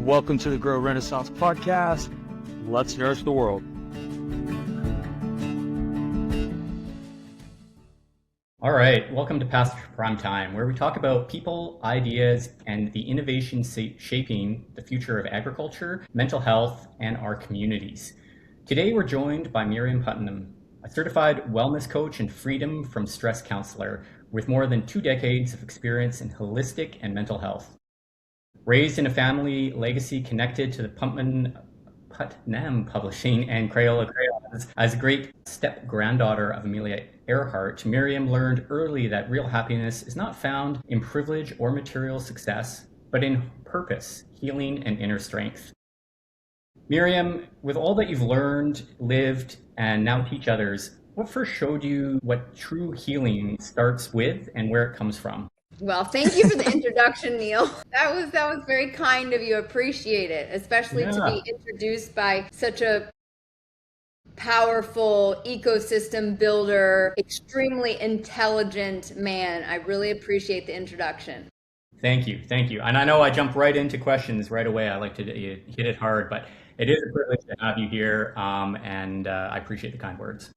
Welcome to the Grow Renaissance podcast. Let's nourish the world. All right, welcome to Pasture Prime Time, where we talk about people, ideas, and the innovation shaping the future of agriculture, mental health, and our communities. Today, we're joined by Miriam Putnam, a certified wellness coach and freedom from stress counselor with more than 2 decades of experience in holistic and mental health. Raised in a family legacy connected to the Putnam Publishing and Crayola Crayons, as a great step-granddaughter of Amelia Earhart, Miriam learned early that real happiness is not found in privilege or material success, but in purpose, healing, and inner strength. Miriam, with all that you've learned, lived, and now teach others, what first showed you what true healing starts with and where it comes from? Well, thank you for the introduction, Neil. That was very kind of you. Appreciate it, especially to be introduced by such a powerful ecosystem builder, extremely intelligent man. I really appreciate the introduction. Thank you. And I know I jumped right into questions right away. I like to hit it hard, but it is a privilege to have you here, and I appreciate the kind words.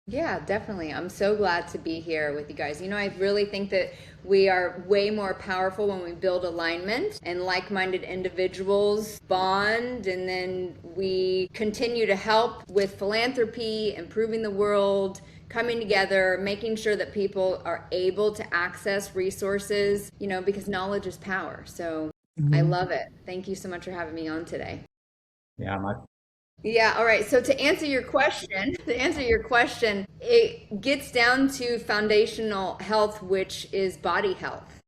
Yeah, definitely. I'm so glad to be here with you guys. You know, I really think that we are way more powerful when we build alignment and like-minded individuals bond, and then we continue to help with philanthropy, improving the world, coming together, making sure that people are able to access resources, you know, because knowledge is power. So I love it. Thank you so much for having me on today. Yeah, all right. So to answer your question, it gets down to foundational health, which is body health.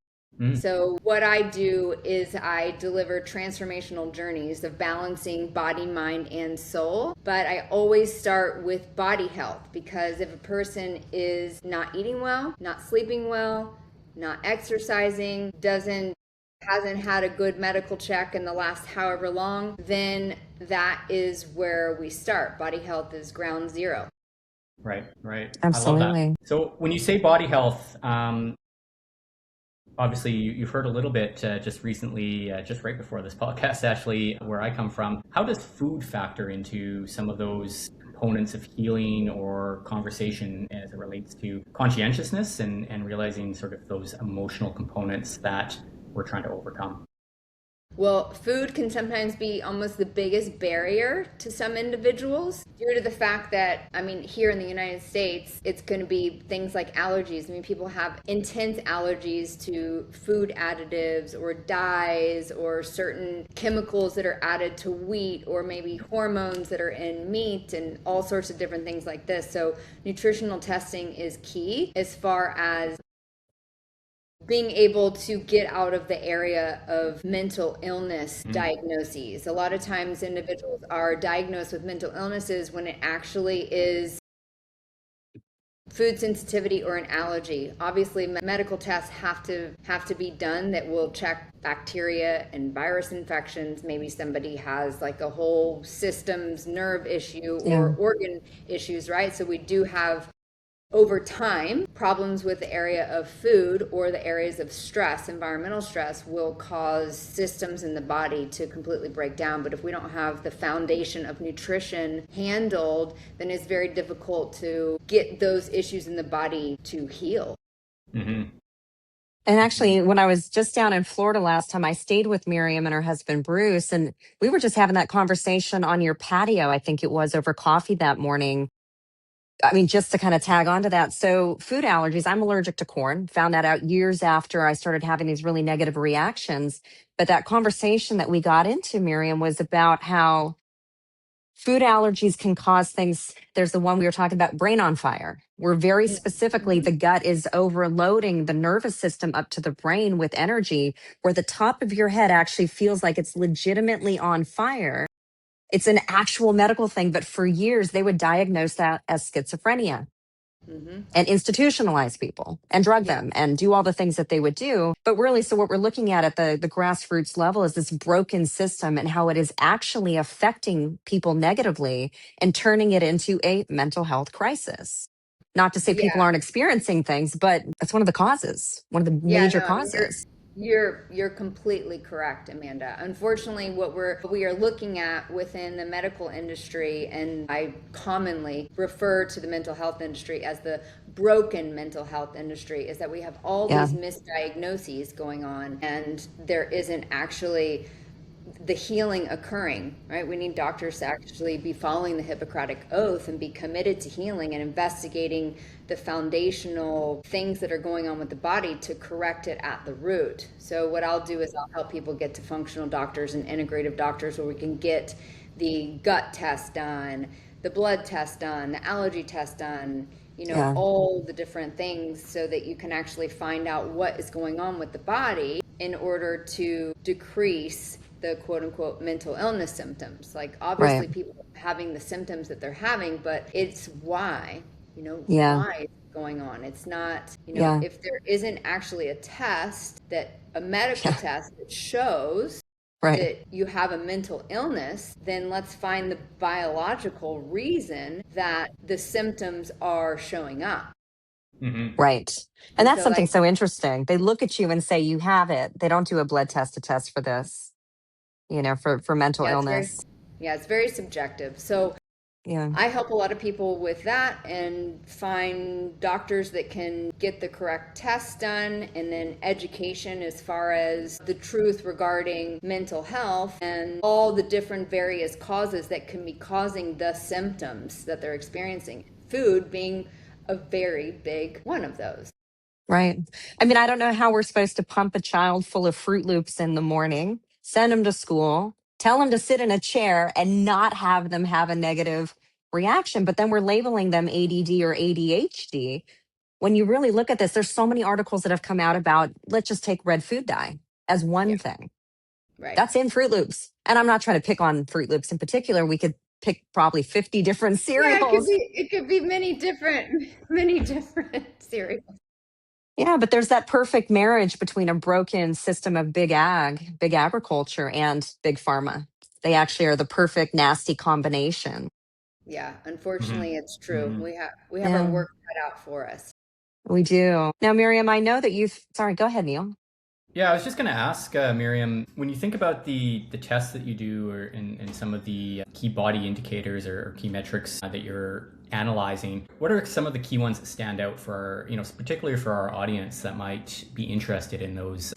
So what I do is I deliver transformational journeys of balancing body, mind, and soul. But I always start with body health, because if a person is not eating well, not sleeping well, not exercising, hasn't had a good medical check in the last however long, then that is where we start. Body health is ground zero. Right. Absolutely. I love that. So when you say body health, obviously you've heard a little bit just recently, just right before this podcast, actually, where I come from. How does food factor into some of those components of healing or conversation as it relates to conscientiousness and realizing sort of those emotional components that we're trying to overcome? Well, food can sometimes be almost the biggest barrier to some individuals due to the fact that, I mean, here in the United States, it's going to be things like allergies. I mean, people have intense allergies to food additives or dyes or certain chemicals that are added to wheat, or maybe hormones that are in meat, and all sorts of different things like this. So nutritional testing is key as far as being able to get out of the area of mental illness diagnoses. A lot of times individuals are diagnosed with mental illnesses when it actually is food sensitivity or an allergy. Obviously, medical tests have to be done that will check bacteria and virus infections. Maybe somebody has like a whole systems nerve issue or organ issues, right? So we do have, over time, problems with the area of food or the areas of stress. Environmental stress will cause systems in the body to completely break down. But if we don't have the foundation of nutrition handled, then it's very difficult to get those issues in the body to heal. And actually, when I was just down in Florida last time, I stayed with Miriam and her husband, Bruce, and we were just having that conversation on your patio, I think it was, over coffee that morning. I mean, just to kind of tag onto that. So food allergies, I'm allergic to corn. Found that out years after I started having these really negative reactions. But that conversation that we got into, Miriam, was about how food allergies can cause things. There's the one we were talking about, brain on fire, where very specifically the gut is overloading the nervous system up to the brain with energy, where the top of your head actually feels like it's legitimately on fire. It's an actual medical thing, but for years they would diagnose that as schizophrenia and institutionalize people and drug them and do all the things that they would do. But really, so what we're looking at the grassroots level is this broken system and how it is actually affecting people negatively and turning it into a mental health crisis. Not to say people aren't experiencing things, but that's one of the causes, one of the major causes. You're completely correct, Amanda. Unfortunately, what we are looking at within the medical industry, and I commonly refer to the mental health industry as the broken mental health industry, is that we have all Yeah. these misdiagnoses going on, and there isn't actually the healing occurring, right? We need doctors to actually be following the Hippocratic Oath and be committed to healing and investigating the foundational things that are going on with the body to correct it at the root. So what I'll do is I'll help people get to functional doctors and integrative doctors where we can get the gut test done, the blood test done, the allergy test done, Yeah. all the different things so that you can actually find out what is going on with the body in order to decrease the quote unquote mental illness symptoms. Like Right. obviously people are having the symptoms that they're having, but it's why, Yeah. why it's going on. It's not, Yeah. if there isn't actually a test a medical Yeah. test that shows Right. that you have a mental illness, then let's find the biological reason that the symptoms are showing up. Mm-hmm. Right. And And that's so something like, so interesting. They look at you and say, you have it. They don't do a blood test to test for this, for mental yeah, illness. it's very subjective. So Yeah. I help a lot of people with that and find doctors that can get the correct tests done, and then education as far as the truth regarding mental health and all the different various causes that can be causing the symptoms that they're experiencing. Food being a very big one of those. Right. I mean, I don't know how we're supposed to pump a child full of Fruit Loops in the morning, send them to school, tell them to sit in a chair and not have them have a negative reaction. But then we're labeling them ADD or ADHD. When you really look at this, there's so many articles that have come out about let's just take red food dye as Yeah, one thing. right. That's in Fruit Loops. And I'm not trying to pick on Fruit Loops in particular. We could pick probably 50 different Yeah, cereals. it could be many different cereals. Yeah, but there's that perfect marriage between a broken system of big agriculture, and big pharma. They actually are the perfect nasty combination. Yeah, unfortunately it's Mm-hmm. true. Mm-hmm. We have our Yeah, work cut out for us. we do. Now, Miriam, I know that sorry, go ahead, Neil. Yeah, I was just going to ask Miriam, when you think about the tests that you do, or in some of the key body indicators or key metrics that you're analyzing, what are some of the key ones that stand out for particularly for our audience that might be interested in those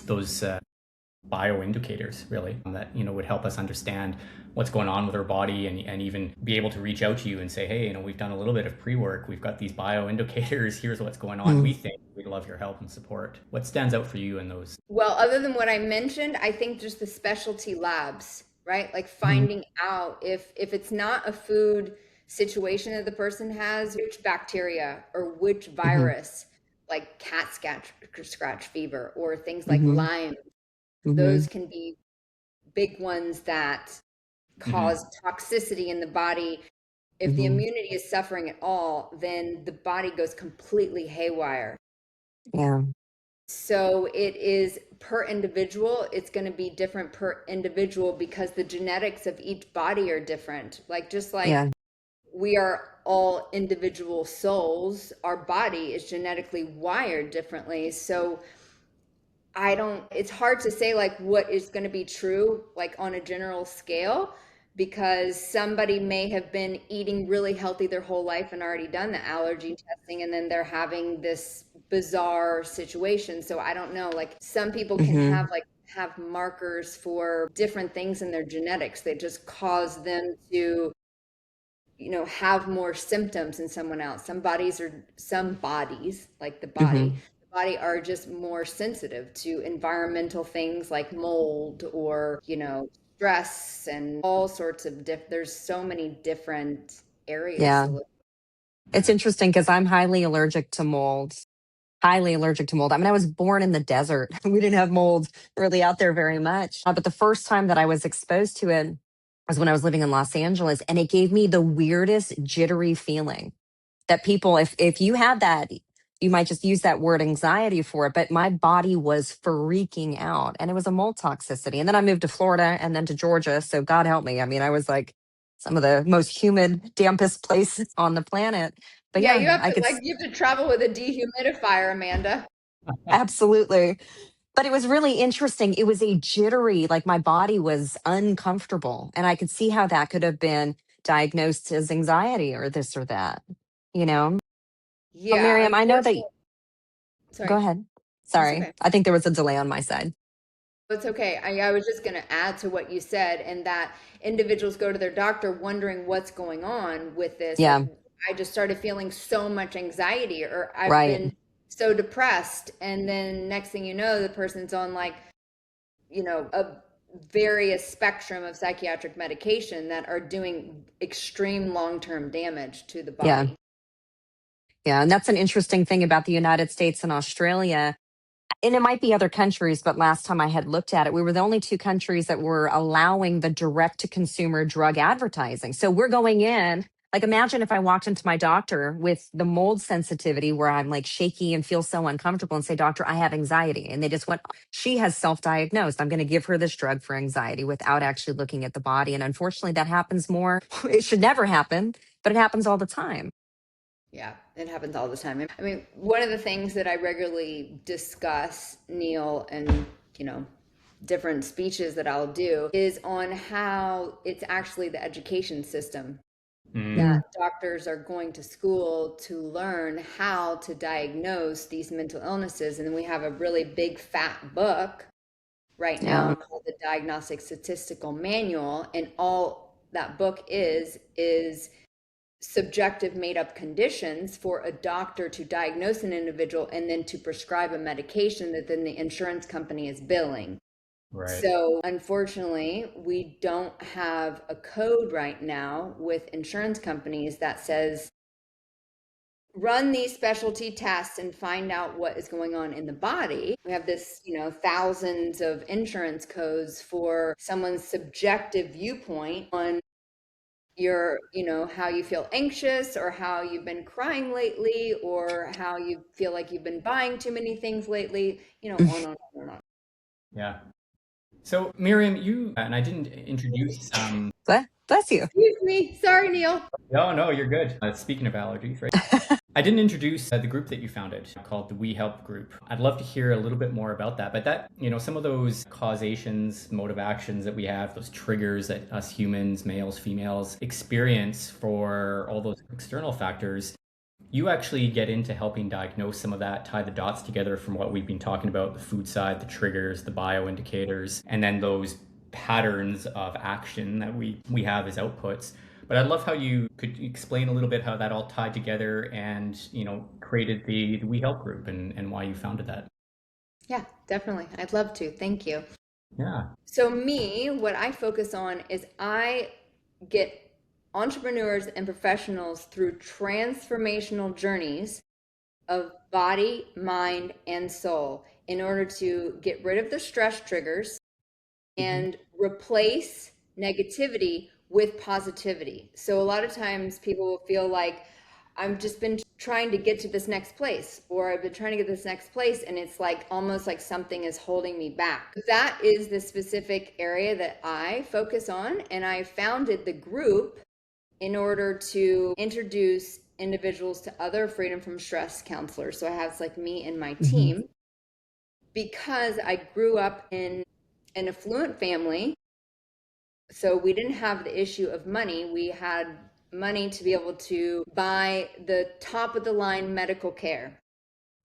bioindicators, really, that would help us understand what's going on with our body, and even be able to reach out to you and say, hey, we've done a little bit of pre-work, we've got these bioindicators, here's what's going on, we think we'd love your help and support. What stands out for you in those? Well, other than what I mentioned, I think just the specialty labs, right? Like Mhm. finding out if it's not a food situation that the person has, which bacteria or which Mhm. virus, like cat scratch fever or things like Mhm. Lyme, those Mhm. can be big ones that Mm-hmm. cause toxicity in the body. If the Mhm. immunity is suffering at all, then the body goes completely haywire. Yeah. So it is per individual, it's going to be different per individual because the genetics of each body are different. Like just like Yeah. we are all individual souls, our body is genetically wired differently. So it's hard to say like what is going to be true, like on a general scale, because somebody may have been eating really healthy their whole life and already done the allergy testing, and then they're having this bizarre situation. So I don't know, like some people can Mhm. have markers for different things in their genetics that just cause them to have more symptoms than someone else. Some bodies, like Mhm. the body are just more sensitive to environmental things like mold or, stress and all sorts of there's so many different areas Yeah. to look. It's interesting because I'm highly allergic to mold. Highly allergic to mold. I mean, I was born in the desert. We didn't have mold really out there very much. But the first time that I was exposed to it was when I was living in Los Angeles, and it gave me the weirdest jittery feeling that people, if you had that, you might just use that word anxiety for it. But my body was freaking out, and it was a mold toxicity. And then I moved to Florida and then to Georgia. So God help me. I mean, I was like some of the most humid, dampest places on the planet. But Yeah, yeah, I could you have to travel with a dehumidifier, Amanda. absolutely. But it was really interesting. It was a jittery, like my body was uncomfortable. And I could see how that could have been diagnosed as anxiety or this or that, you know? But Yeah, Miriam, I know that, unfortunately. go Sorry, ahead. it's Sorry. okay. I think there was a delay on my side. It's okay. I was just going to add to what you said, and that individuals go to their doctor wondering what's going on with this. Like, Yeah, I just started feeling so much anxiety, or I've right. been so depressed. And then next thing you know, the person's on like, a various spectrum of psychiatric medication that are doing extreme long-term damage to the Yeah. body. Yeah. And that's an interesting thing about the United States and Australia. And it might be other countries, but last time I had looked at it, we were the only two countries that were allowing the direct to consumer drug advertising. So we're going in, like, imagine if I walked into my doctor with the mold sensitivity where I'm like shaky and feel so uncomfortable and say, Doctor, I have anxiety. And they just went, she has self diagnosed. I'm going to give her this drug for anxiety without actually looking at the body. And unfortunately, that happens more. It should never happen, but it happens all the time. Yeah, it happens all the time. I mean, one of the things that I regularly discuss, Neil, and different speeches that I'll do is on how it's actually the education system Mm, that Mm, doctors are going to school to learn how to diagnose these mental illnesses. And then we have a really big fat book right yeah. now called the Diagnostic Statistical Manual, and all that book is subjective made up conditions for a doctor to diagnose an individual and then to prescribe a medication that then the insurance company is billing. right. So unfortunately, we don't have a code right now with insurance companies that says run these specialty tests and find out what is going on in the body. We have this, thousands of insurance codes for someone's subjective viewpoint on how you feel anxious, or how you've been crying lately, or how you feel like you've been buying too many things lately, on and on and on. Yeah. So Miriam, you and I didn't introduce. Bless you. Excuse me. Sorry, Neil. No, no, you're good. Speaking of allergies, right? I didn't introduce the group that you founded called the WeHelp Group. I'd love to hear a little bit more about that. But that, some of those causations, motive actions that we have, those triggers that us humans, males, females, experience for all those external factors, you actually get into helping diagnose some of that, tie the dots together from what we've been talking about, the food side, the triggers, the bioindicators, and then those patterns of action that we have as outputs. But I'd love how you could explain a little bit how that all tied together and, created the WeHelp group and why you founded that. Yeah, definitely. I'd love to. Thank you. Yeah. So me, what I focus on is I get entrepreneurs and professionals through transformational journeys of body, mind, and soul in order to get rid of the stress triggers and replace negativity with positivity. So a lot of times people will feel like I've just been trying to get to this next place, or I've been trying to get this next place, and it's like almost like something is holding me back. That is the specific area that I focus on, and I founded the group in order to introduce individuals to other freedom from stress counselors. So I have like me and my Mhm. team, because I grew up in an affluent family. So we didn't have the issue of money. We had money to be able to buy the top of the line medical care.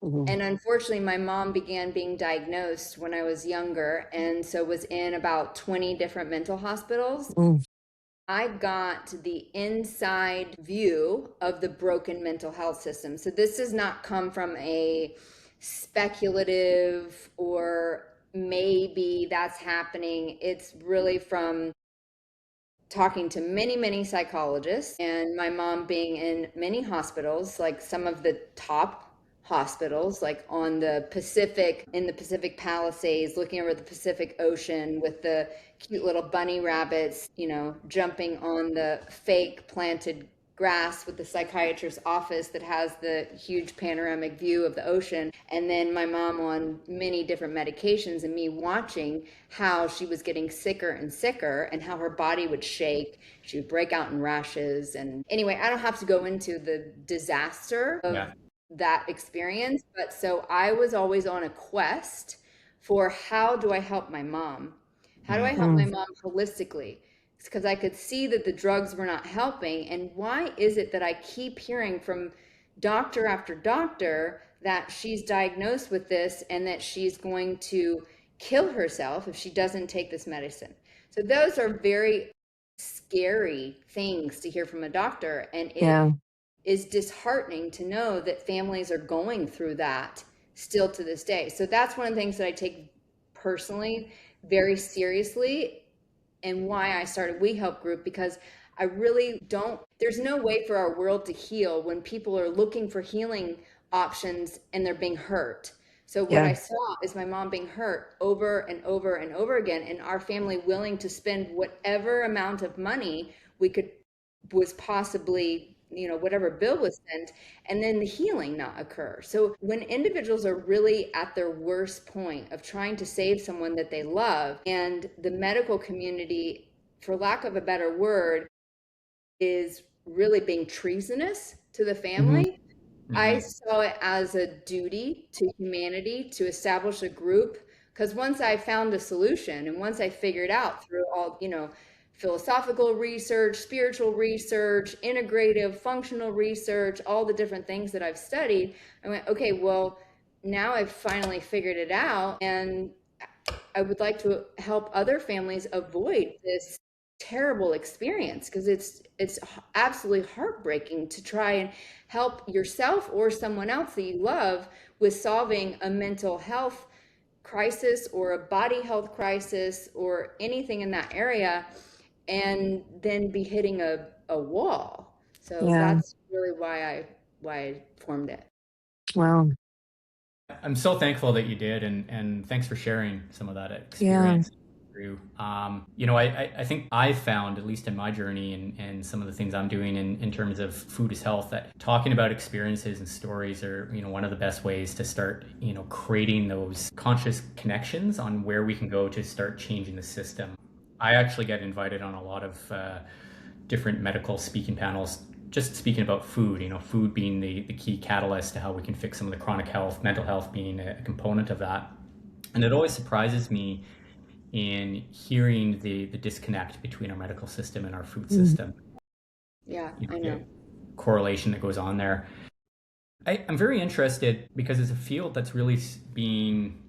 Mhm. And unfortunately, my mom began being diagnosed when I was younger, and so was in about 20 different mental hospitals. Mm. I got the inside view of the broken mental health system. So this does not come from a speculative or maybe that's happening. It's really from talking to many, many psychologists, and my mom being in many hospitals, like some of the top hospitals, like on the Pacific, in the Pacific Palisades, looking over the Pacific Ocean with the cute little bunny rabbits, jumping on the fake planted grass with the psychiatrist's office that has the huge panoramic view of the ocean. And then my mom on many different medications, and me watching how she was getting sicker and sicker and how her body would shake. She would break out in rashes. And anyway, I don't have to go into the disaster of Yeah. that experience. But so I was always on a quest for how do I help my mom? How do I help my mom holistically? Because I could see that the drugs were not helping. And why is it that I keep hearing from doctor after doctor that she's diagnosed with this and that she's going to kill herself if she doesn't take this medicine? So those are very scary things to hear from a doctor. And it is disheartening to know that families are going through that still to this day. So that's one of the things that I take personally very seriously, and why I started WeHelp Group, because I really don't, there's no way for our world to heal when people are looking for healing options and they're being hurt. So what I saw is my mom being hurt over and over and over again, and our family willing to spend whatever amount of money we could, was possibly, whatever bill was sent, and then the healing not occur. So when individuals are really at their worst point of trying to save someone that they love, and the medical community, for lack of a better word, is really being treasonous to the family, I saw it as a duty to humanity to establish a group. Because once I found a solution, and once I figured out through all, philosophical research, spiritual research, integrative, functional research, all the different things that I've studied, I went, okay, well, now I've finally figured it out, and I would like to help other families avoid this terrible experience, because it's absolutely heartbreaking to try and help yourself or someone else that you love with solving a mental health crisis or a body health crisis or anything in that area, and then be hitting a wall. So that's really why I formed it. Wow. I'm so thankful that you did, and thanks for sharing some of that experience. I think I've found, at least in my journey and some of the things I'm doing in terms of food is health, that talking about experiences and stories are, one of the best ways to start, creating those conscious connections on where we can go to start changing the system. I actually get invited on a lot of different medical speaking panels, just speaking about food, food being the key catalyst to how we can fix some of the chronic health, mental health being a component of that. And it always surprises me in hearing the disconnect between our medical system and our food system. Yeah, I know. Correlation that goes on there. I'm very interested because it's a field that's really being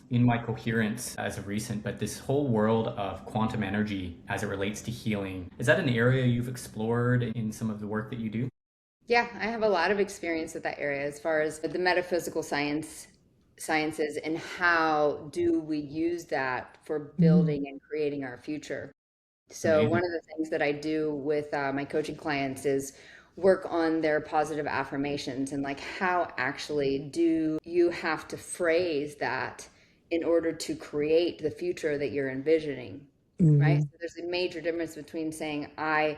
in my coherence as of recent, but this whole world of quantum energy as it relates to healing, is that an area you've explored in some of the work that you do? Yeah, I have a lot of experience with that area as far as the metaphysical sciences and how do we use that for building and creating our future. So one of the things that I do with my coaching clients is work on their positive affirmations, and like how actually do you have to phrase that in order to create the future that you're envisioning, right? So there's a major difference between saying I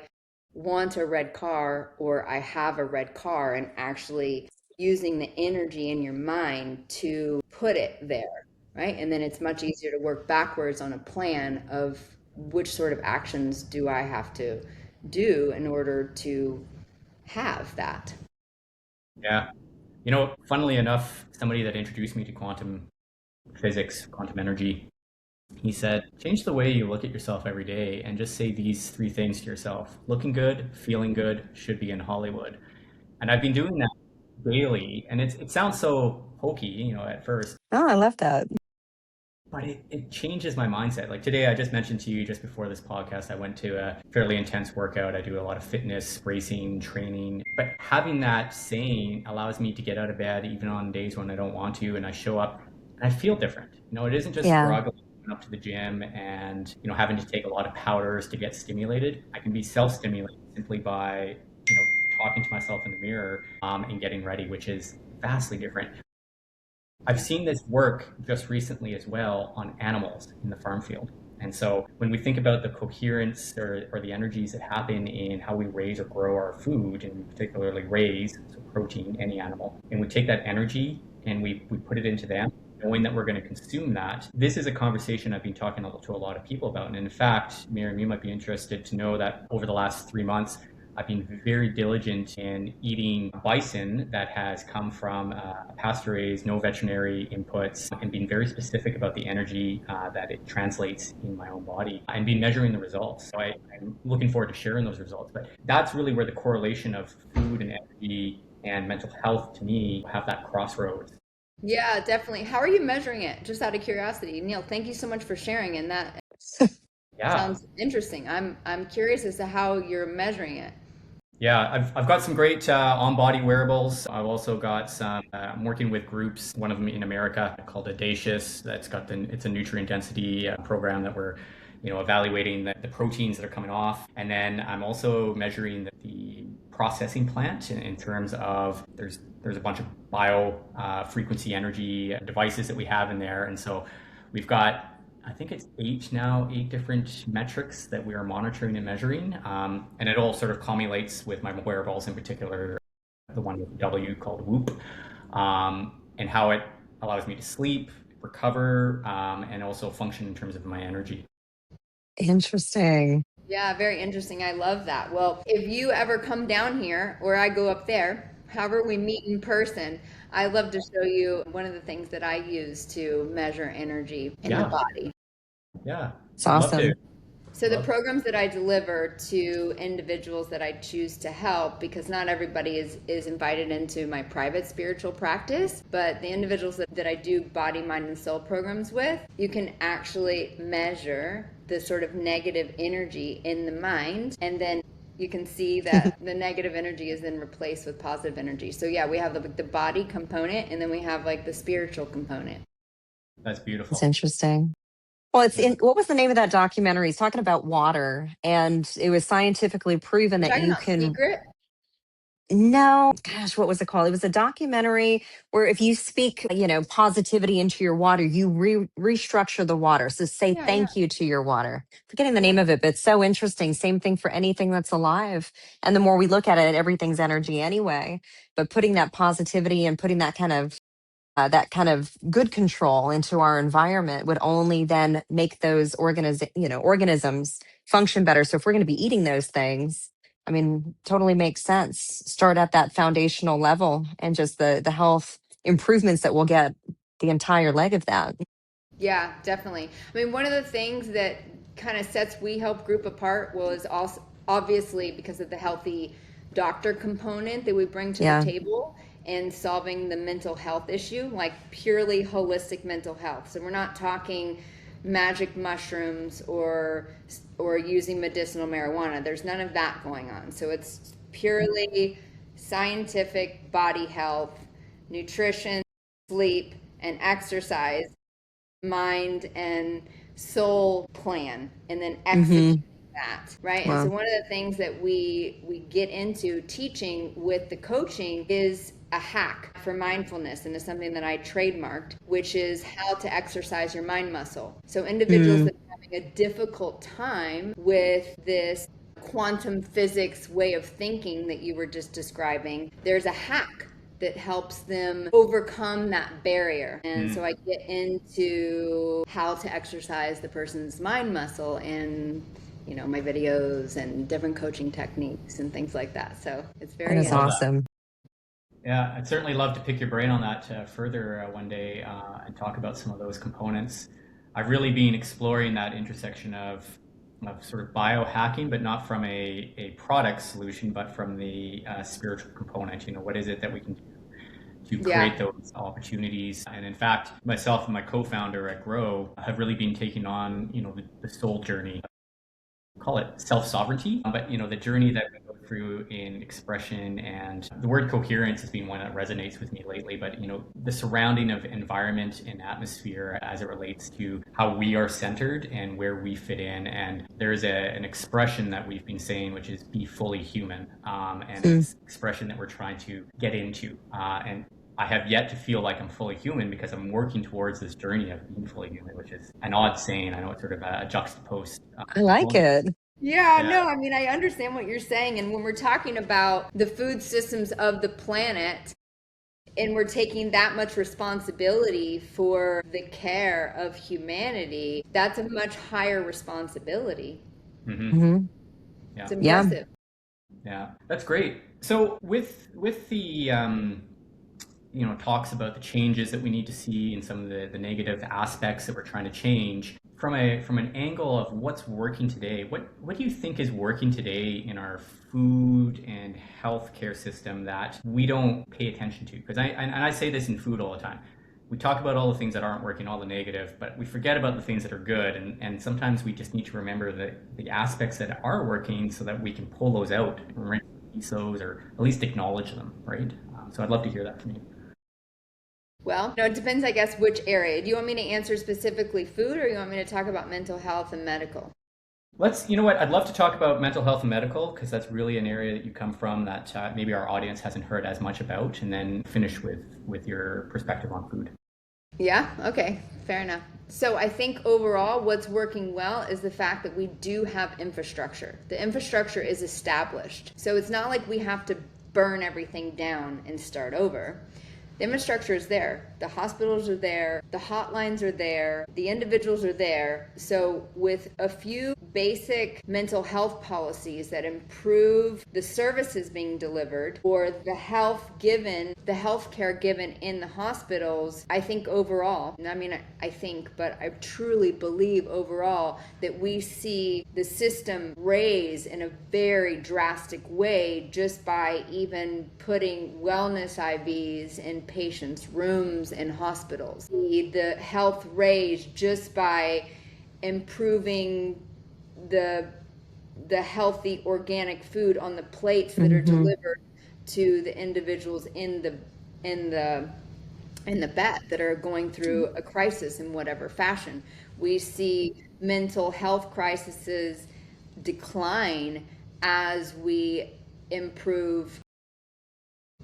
want a red car or I have a red car, and actually using the energy in your mind to put it there, right? And then it's much easier to work backwards on a plan of which sort of actions do I have to do in order to have that. Yeah. Funnily enough, somebody that introduced me to quantum physics, quantum energy, he said, change the way you look at yourself every day and just say these three things to yourself. Looking good, feeling good, should be in Hollywood. And I've been doing that daily, and it sounds so hokey, at first. Oh, I love that. But it changes my mindset. Like today, I just mentioned to you just before this podcast, I went to a fairly intense workout. I do a lot of fitness, racing, training. But having that saying allows me to get out of bed even on days when I don't want to, and I show up and I feel different. It isn't just struggling up to the gym and having to take a lot of powders to get stimulated. I can be self-stimulated simply by talking to myself in the mirror and getting ready, which is vastly different. I've seen this work just recently as well on animals in the farm field. And so when we think about the coherence or the energies that happen in how we raise or grow our food, and particularly raise, so protein, any animal, and we take that energy and we put it into them, knowing that we're going to consume that. This is a conversation I've been talking to a lot of people about. And in fact, Miriam, you might be interested to know that over the last 3 months, I've been very diligent in eating bison that has come from pasture raised, no veterinary inputs, and being very specific about the energy that it translates in my own body and been measuring the results. So I'm looking forward to sharing those results. But that's really where the correlation of food and energy and mental health to me have that crossroads. Yeah, definitely. How are you measuring it? Just out of curiosity. Neil, thank you so much for sharing. And that Yeah. sounds interesting. I'm curious as to how you're measuring it. Yeah, I've got some great on-body wearables. I've also got some. I'm working with groups. One of them in America called Audacious. It's a nutrient density program that we're, evaluating the proteins that are coming off. And then I'm also measuring the processing plant in terms of there's a bunch of bio frequency energy devices that we have in there, and so we've got. I think it's eight different metrics that we are monitoring and measuring. And it all sort of culminates with my wearables, in particular, the one with W called Whoop, and how it allows me to sleep, recover, and also function in terms of my energy. Interesting. Yeah, very interesting. I love that. Well, if you ever come down here or I go up there, however we meet in person, I'd love to show you one of the things that I use to measure energy in the body. Yeah. It's awesome. So the programs that I deliver to individuals that I choose to help, because not everybody is invited into my private spiritual practice, but the individuals that I do body, mind, and soul programs with, you can actually measure the sort of negative energy in the mind, and then you can see that the negative energy is then replaced with positive energy. So yeah, we have the body component, and then we have like the spiritual component. That's beautiful. It's interesting. Well, what was the name of that documentary? He's talking about water, and it was scientifically proven that you can. Secret? No, gosh, what was it called? It was a documentary where if you speak, positivity into your water, you restructure the water. So say thank you to your water. Forgetting the name of it, but it's so interesting. Same thing for anything that's alive. And the more we look at it, everything's energy anyway. But putting that positivity and putting that kind of good control into our environment would only then make those organisms function better. So if we're going to be eating those things, I mean, totally makes sense. Start at that foundational level and just the health improvements that we'll get the entire leg of that. Yeah, definitely. I mean, one of the things that kind of sets WeHelp Group apart was also obviously because of the healthy doctor component that we bring to the table and solving the mental health issue, like purely holistic mental health. So we're not talking magic mushrooms or using medicinal marijuana. There's none of that going on. So it's purely scientific body health, nutrition, sleep, and exercise, mind and soul plan, and then execute that, right? Wow. And so one of the things that we get into teaching with the coaching is a hack for mindfulness, and it's something that I trademarked, which is how to exercise your mind muscle. So individuals that are having a difficult time with this quantum physics way of thinking that you were just describing, there's a hack that helps them overcome that barrier. And so I get into how to exercise the person's mind muscle in my videos and different coaching techniques and things like that. So it's very That is awesome. Yeah, I'd certainly love to pick your brain on that further one day and talk about some of those components. I've really been exploring that intersection of sort of biohacking, but not from a product solution, but from the spiritual component. What is it that we can do to create those opportunities? And in fact, myself and my co-founder at Grow have really been taking on, the soul journey. Call it self-sovereignty, but the journey that we go through in expression, and the word coherence has been one that resonates with me lately, but the surrounding of environment and atmosphere as it relates to how we are centered and where we fit in. And there's an expression that we've been saying, which is be fully human, and it's an expression that we're trying to get into, and I have yet to feel like I'm fully human because I'm working towards this journey of being fully human, which is an odd saying. I know it's sort of a juxtaposed. I like it. Yeah, no, I mean, I understand what you're saying. And when we're talking about the food systems of the planet, and we're taking that much responsibility for the care of humanity, that's a much higher responsibility. Mm-hmm. It's impressive. Yeah, that's great. So with the talks about the changes that we need to see and some of the negative aspects that we're trying to change from an angle of what's working today, what do you think is working today in our food and healthcare system that we don't pay attention to? Because I say this in food all the time. We talk about all the things that aren't working, all the negative, but we forget about the things that are good. And sometimes we just need to remember the aspects that are working so that we can pull those out and release those or at least acknowledge them, right? So I'd love to hear that from you. Well, no, it depends, I guess, which area. Do you want me to answer specifically food, or you want me to talk about mental health and medical? You know what, I'd love to talk about mental health and medical because that's really an area that you come from that maybe our audience hasn't heard as much about, and then finish with your perspective on food. Yeah, okay, fair enough. So I think overall what's working well is the fact that we do have infrastructure. The infrastructure is established. So it's not like we have to burn everything down and start over. The infrastructure is there. The hospitals are there. The hotlines are there. The individuals are there. So with a few basic mental health policies that improve the services being delivered or the health care given in the hospitals, I think overall, but I truly believe overall that we see the system raise in a very drastic way just by even putting wellness IVs in patients' rooms in hospitals. The health raise just by improving the healthy organic food on the plates that are delivered to the individuals in the bed that are going through a crisis in whatever fashion. We see mental health crises decline as we improve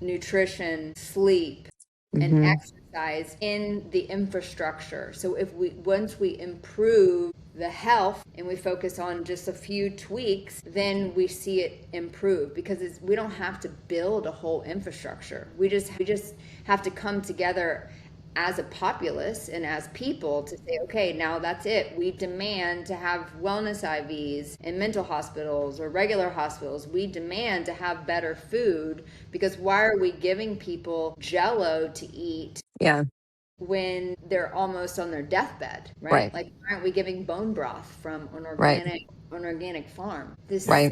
nutrition, sleep, and exercise in the infrastructure. So once we improve the health and we focus on just a few tweaks, then we see it improve because we don't have to build a whole infrastructure. We just have to come together as a populace and as people to say, okay, now that's it. We demand to have wellness IVs in mental hospitals or regular hospitals. We demand to have better food because why are we giving people Jell-O to eat? Yeah. When they're almost on their deathbed, right? Right. Like, aren't we giving bone broth from an organic farm? This Right.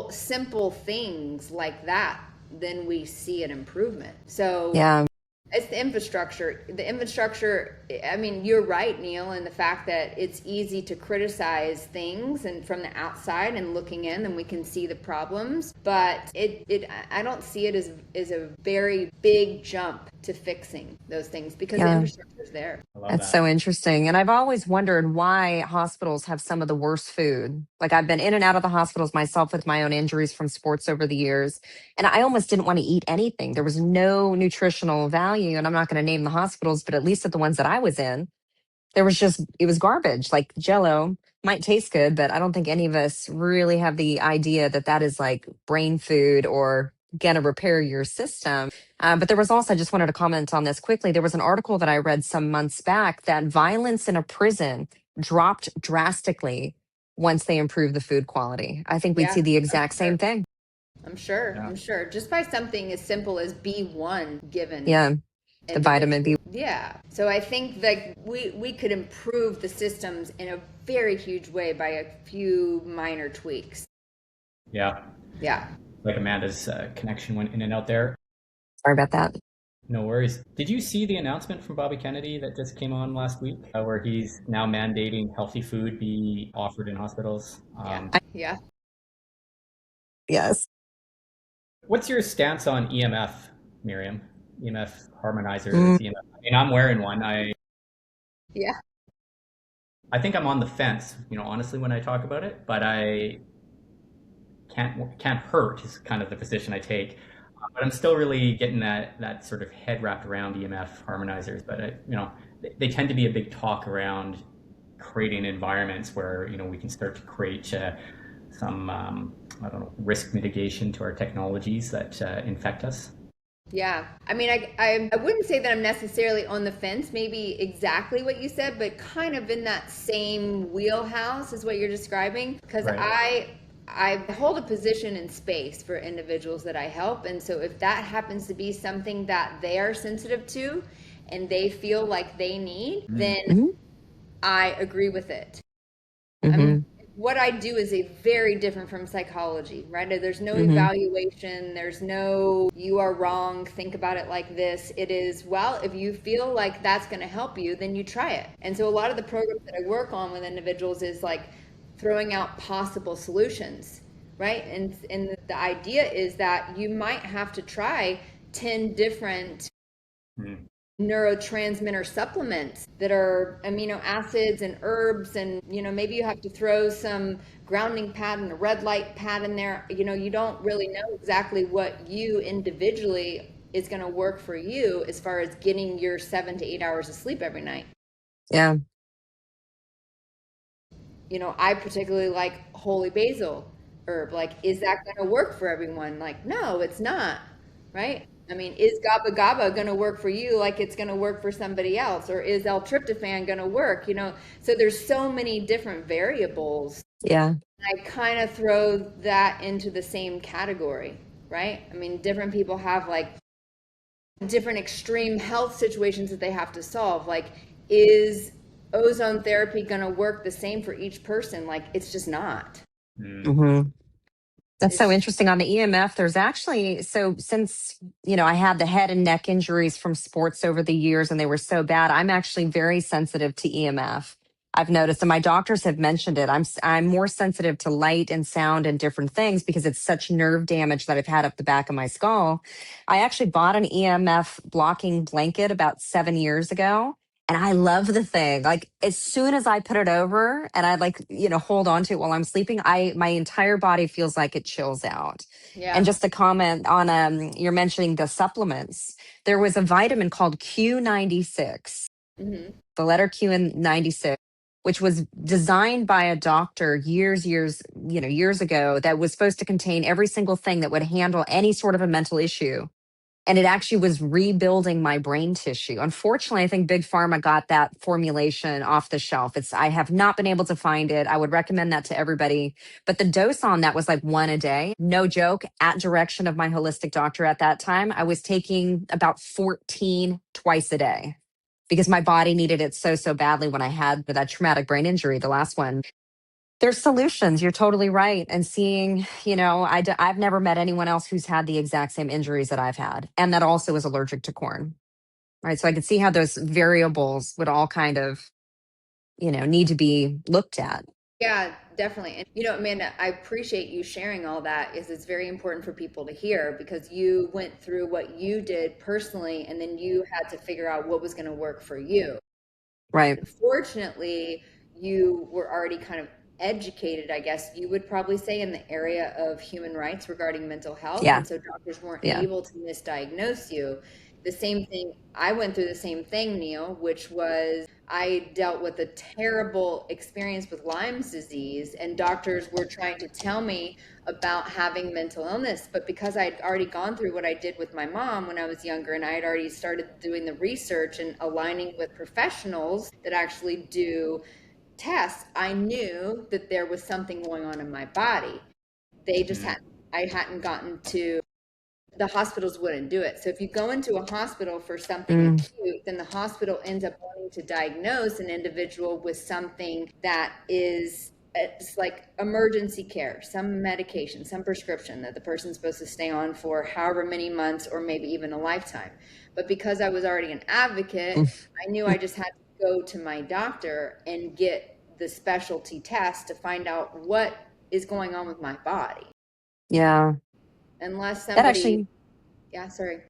simple things like that, then we see an improvement. So Yeah. it's the infrastructure. The infrastructure, I mean, you're right, Neil, in the fact that it's easy to criticize things and from the outside and looking in, and we can see the problems. But I don't see it as a very big jump to fixing those things because the infrastructure is there. I love That's that. so interesting. And I've always wondered why hospitals have some of the worst food. Like I've been in and out of the hospitals myself with my own injuries from sports over the years. And I almost didn't want to eat anything. There was no nutritional value. And I'm not going to name the hospitals, but at least at the ones that I was in, it was garbage. Like Jello might taste good, but I don't think any of us really have the idea that that is like brain food or going to repair your system. But there was also, I just wanted to comment on this quickly. There was an article that I read some months back that violence in a prison dropped drastically once they improved the food quality. I think we'd Yeah, see the exact same thing. I'm sure. Yeah. I'm sure. Just by something as simple as B1 given. Yeah. The vitamin B. Yeah. So I think that we could improve the systems in a very huge way by a few minor tweaks. Yeah. Yeah. Like Amanda's connection went in and out there. Sorry about that. No worries. Did you see the announcement from Bobby Kennedy that just came on last week where he's now mandating healthy food be offered in hospitals? Yeah. Yes. What's your stance on EMF, Miriam? EMF harmonizers, EMF. I mean, I'm wearing one. Yeah. I think I'm on the fence, honestly, when I talk about it, but I can't hurt is kind of the position I take. But I'm still really getting that sort of head wrapped around EMF harmonizers. But they tend to be a big talk around creating environments where we can start to create some risk mitigation to our technologies that infect us. Yeah. I mean, I wouldn't say that I'm necessarily on the fence, maybe exactly what you said, but kind of in that same wheelhouse is what you're describing. Because Right. I hold a position in space for individuals that I help. And so if that happens to be something that they are sensitive to and they feel like they need, then Hmm. I agree with it. I mean, Hmm. what I do is a very different from psychology, right? There's no Hmm. evaluation. There's no, you are wrong. Think about it like this. It is, well, if you feel like that's going to help you, then you try it. And so a lot of the programs that I work on with individuals is like throwing out possible solutions, right? And the idea is that you might have to try 10 different neurotransmitter supplements that are amino acids and herbs, and maybe you have to throw some grounding pad and a red light pad in there. You don't really know exactly what you individually is going to work for you as far as getting your 7 to 8 hours of sleep every night. Yeah. I particularly like holy basil herb. Like, is that going to work for everyone? Like, no, it's not, right? I mean, is GABA GABA going to work for you like it's going to work for somebody else? Or is L-tryptophan going to work? So there's so many different variables. Yeah. I kind of throw that into the same category, right? I mean, different people have like different extreme health situations that they have to solve. Like, is ozone therapy going to work the same for each person? Like, it's just not. Hmm. That's so It's interesting. On the EMF, there's actually, so since, I had the head and neck injuries from sports over the years and they were so bad, I'm actually very sensitive to EMF. I've noticed, and my doctors have mentioned it. I'm more sensitive to light and sound and different things because it's such nerve damage that I've had up the back of my skull. I actually bought an EMF blocking blanket about 7 years ago. And I love the thing. Like as soon as I put it over and I like, hold on to it while I'm sleeping, my entire body feels like it chills out. And yeah. just to comment on you're mentioning the supplements. There was a vitamin called Q96, Hmm. the letter Q in 96, which was designed by a doctor years ago that was supposed to contain every single thing that would handle any sort of a mental issue, and it actually was rebuilding my brain tissue. Unfortunately, I think Big Pharma got that formulation off the shelf. I have not been able to find it. I would recommend that to everybody. But the dose on that was like one a day. No joke. At direction of my holistic doctor at that time, I was taking about 14 twice a day because my body needed it so badly when I had that traumatic brain injury, the last one. There's solutions. You're totally right. And seeing, I've never met anyone else who's had the exact same injuries that I've had and that also is allergic to corn. Right. So I can see how those variables would all kind of, need to be looked at. Yeah, definitely. And Amanda, I appreciate you sharing all that because it's very important for people to hear, because you went through what you did personally and then you had to figure out what was going to work for you. Right. Fortunately, you were already kind of educated, I guess you would probably say, in the area of human rights regarding mental health. Yeah. And so doctors weren't Yeah. able to misdiagnose you. The same thing, I went through the same thing, Neil, which was I dealt with a terrible experience with Lyme's disease, and doctors were trying to tell me about having mental illness. But because I'd already gone through what I did with my mom when I was younger, and I had already started doing the research and aligning with professionals that actually do tests, I knew that there was something going on in my body. They just I hadn't gotten to, the hospitals wouldn't do it. So if you go into a hospital for something Mm. acute, then the hospital ends up wanting to diagnose an individual with something that is, it's like emergency care, some medication, some prescription that the person's supposed to stay on for however many months or maybe even a lifetime. But because I was already an advocate, I knew I just had to go to my doctor and get the specialty test to find out what is going on with my body. Yeah. Unless That somebody, actually yeah, sorry.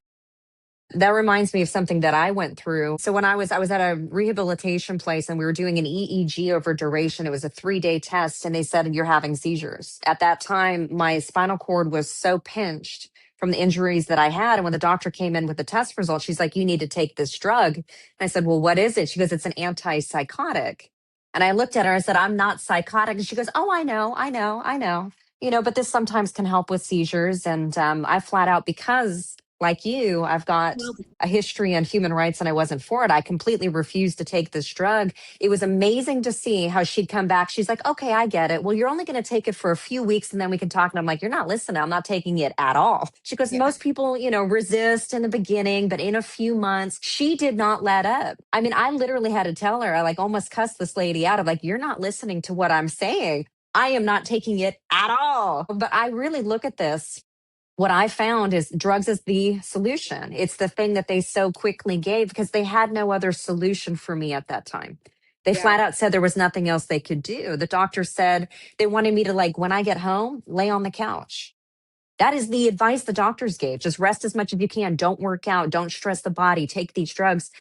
That reminds me of something that I went through. So when I was at a rehabilitation place and we were doing an EEG over duration. It was a 3-day test and they said you're having seizures. At that time, my spinal cord was so pinched from the injuries that I had. And when the doctor came in with the test results, she's like, you need to take this drug. And I said, well, what is it? She goes, it's an antipsychotic. And I looked at her and I said, I'm not psychotic. And she goes, oh, I know, I know, I know. But this sometimes can help with seizures. And I flat out, because like you, I've got a history on human rights and I wasn't for it. I completely refused to take this drug. It was amazing to see how she'd come back. She's like, okay, I get it. Well, you're only going to take it for a few weeks and then we can talk. And I'm like, you're not listening. I'm not taking it at all. She goes, Yeah. most people, resist in the beginning, but in a few months, she did not let up. I mean, I literally had to tell her, I like almost cussed this lady out of like, you're not listening to what I'm saying. I am not taking it at all. But I really look at this. What I found is drugs is the solution. It's the thing that they so quickly gave because they had no other solution for me at that time. They Yeah. flat out said there was nothing else they could do. The doctor said they wanted me to, like, when I get home, lay on the couch. That is the advice the doctors gave. Just rest as much as you can. Don't work out. Don't stress the body. Take these drugs.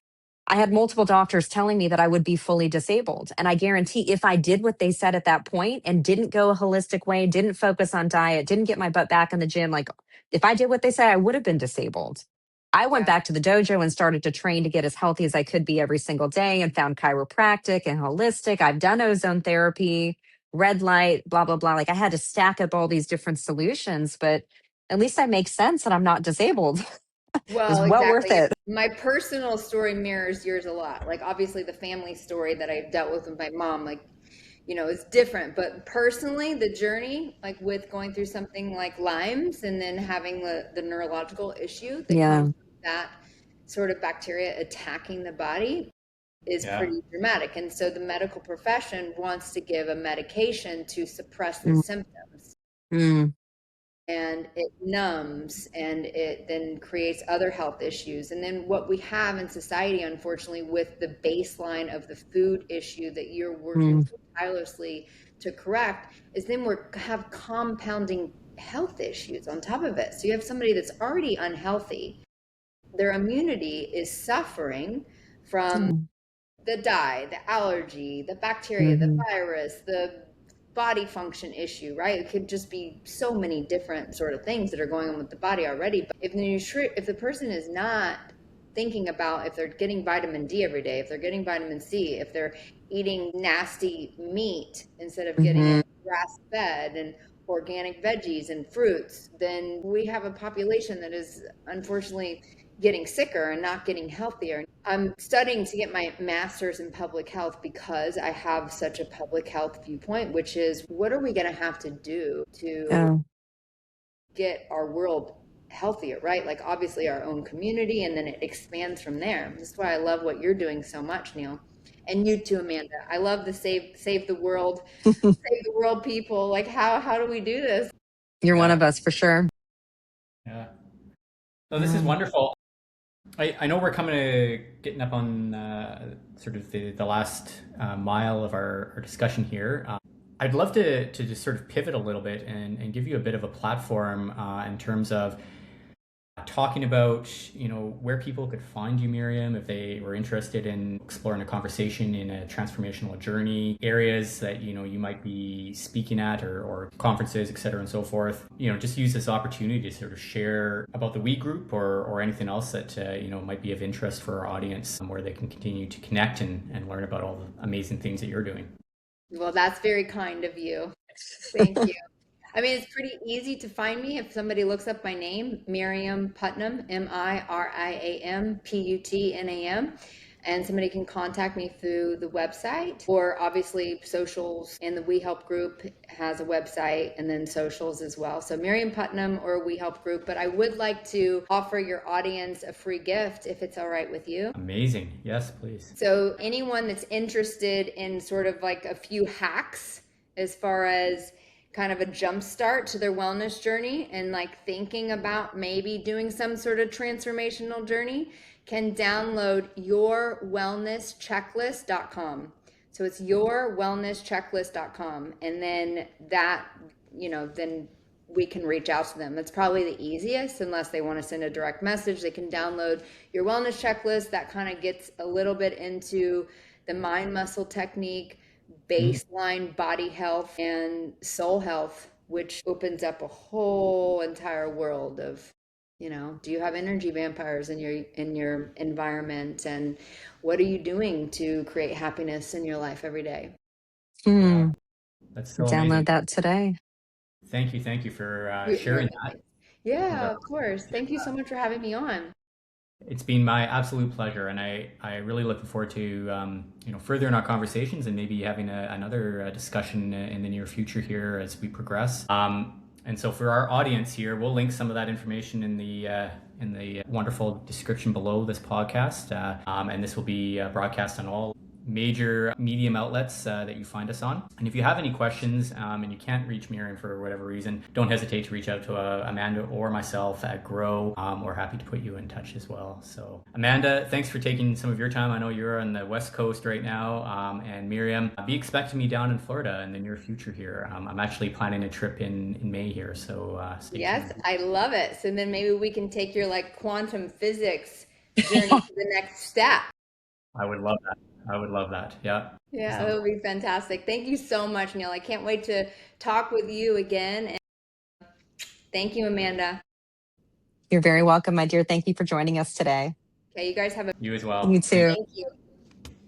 I had multiple doctors telling me that I would be fully disabled. And I guarantee if I did what they said at that point and didn't go a holistic way, didn't focus on diet, didn't get my butt back in the gym, like if I did what they said, I would have been disabled. I went Yeah. back to the dojo and started to train to get as healthy as I could be every single day and found chiropractic and holistic. I've done ozone therapy, red light, blah, blah, blah. Like I had to stack up all these different solutions, but at least I make sense and I'm not disabled. It was Well, well worth exactly. it. My personal story mirrors yours a lot. Like obviously the family story that I dealt with my mom, like, is different. But personally, the journey, like with going through something like Lyme's and then having the neurological issue that Yeah. comes from that sort of bacteria attacking the body is Yeah. pretty dramatic. And so the medical profession wants to give a medication to suppress the Mm. symptoms. Mm. And it numbs and it then creates other health issues. And then what we have in society, unfortunately, with the baseline of the food issue that you're working so tirelessly to correct, is then we have compounding health issues on top of it. So you have somebody that's already unhealthy. Their immunity is suffering from the dye, the allergy, the bacteria, the Mm-hmm. virus, the body function issue, right? It could just be so many different sort of things that are going on with the body already. But if the person is not thinking about if they're getting vitamin D every day, if they're getting vitamin C, if they're eating nasty meat instead of getting it grass fed and organic veggies and fruits, then we have a population that is unfortunately getting sicker and not getting healthier. I'm studying to get my master's in public health because I have such a public health viewpoint, which is what are we going to have to do to get our world healthier, right? Like obviously our own community, and then it expands from there. This is why I love what you're doing so much, Neil. And you too, Amanda. I love the save the world, save the world people. Like how do we do this? You're one of us for sure. Yeah. No, this is wonderful. I know we're getting up on sort of the last mile of our discussion here. I'd love to just sort of pivot a little bit and give you a bit of a platform in terms of talking about, where people could find you, Miriam, if they were interested in exploring a conversation in a transformational journey, areas that, you might be speaking at or conferences, et cetera, and so forth. Just use this opportunity to sort of share about the We Group or anything else that, might be of interest for our audience, where they can continue to connect and learn about all the amazing things that you're doing. Well, that's very kind of you. Thank you. I mean, it's pretty easy to find me if somebody looks up my name, Miriam Putnam, Miriam Putnam, and somebody can contact me through the website or obviously socials, and the WeHelp Group has a website and then socials as well. So Miriam Putnam or WeHelp Group, but I would like to offer your audience a free gift if it's all right with you. Amazing. Yes, please. So anyone that's interested in sort of like a few hacks as far as kind of a jump start to their wellness journey and like thinking about maybe doing some sort of transformational journey can download yourwellnesschecklist.com. So it's yourwellnesschecklist.com. And then that, then we can reach out to them. That's probably the easiest, unless they want to send a direct message. They can download your wellness checklist. That kind of gets a little bit into the mind muscle technique, baseline body health, and soul health, which opens up a whole entire world of, do you have energy vampires in your environment, and what are you doing to create happiness in your life every day? That's so Download amazing. that today. Thank you for sharing that. Yeah, of course. Thank you so much for having me on. It's been my absolute pleasure, and I really looking forward to furthering our conversations and maybe having another discussion in the near future here as we progress. And so for our audience here, we'll link some of that information in the wonderful description below this podcast, and this will be broadcast on all major medium outlets that you find us on. And if you have any questions and you can't reach Miriam for whatever reason, don't hesitate to reach out to Amanda or myself at Grow. We're happy to put you in touch as well. So Amanda, thanks for taking some of your time. I know you're on the West Coast right now. And Miriam, be expecting me down in Florida in the near future here. I'm actually planning a trip in May here. So stay Yes, tuned. I love it. So then maybe we can take your like quantum physics journey to the next step. I would love that. I would love that. Yeah. Yeah, So, that would be fantastic. Thank you so much, Neil. I can't wait to talk with you again. And thank you, Amanda. You're very welcome, my dear. Thank you for joining us today. Okay, you guys have a you as You well. Thanks. too. thank you.